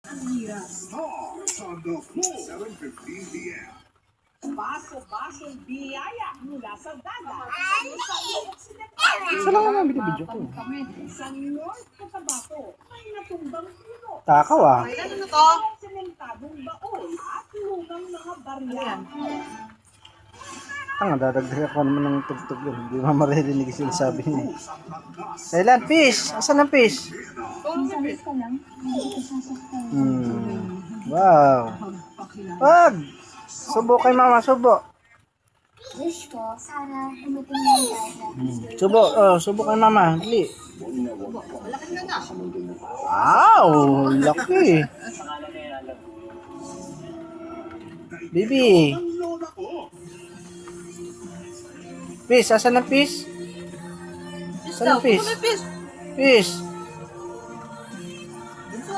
Stars on the floor. 7:15 p.m. Baso-basong biyaya mula sa dagat. Sa Isa lang naman binibidyo ko. Sa North Cotabato, may natumbang puno. Takaw ah. Ano to? Sementadong baon at lumang mga baryan. Tanga, dadagdag ako naman ng tugtog yun. Hindi mo maririnig yung sinasabi niya. Silent fish! Asan ang fish? Wow! Wag! Subo kay mama, subo. Wish ko, sana humutin mo yung dahil. Subo, subo kay mama. Dali. Wow! Laki! Bibi! Ang lola ko. Fish, asan ang fish? Asan ang fish? Fish! Ito,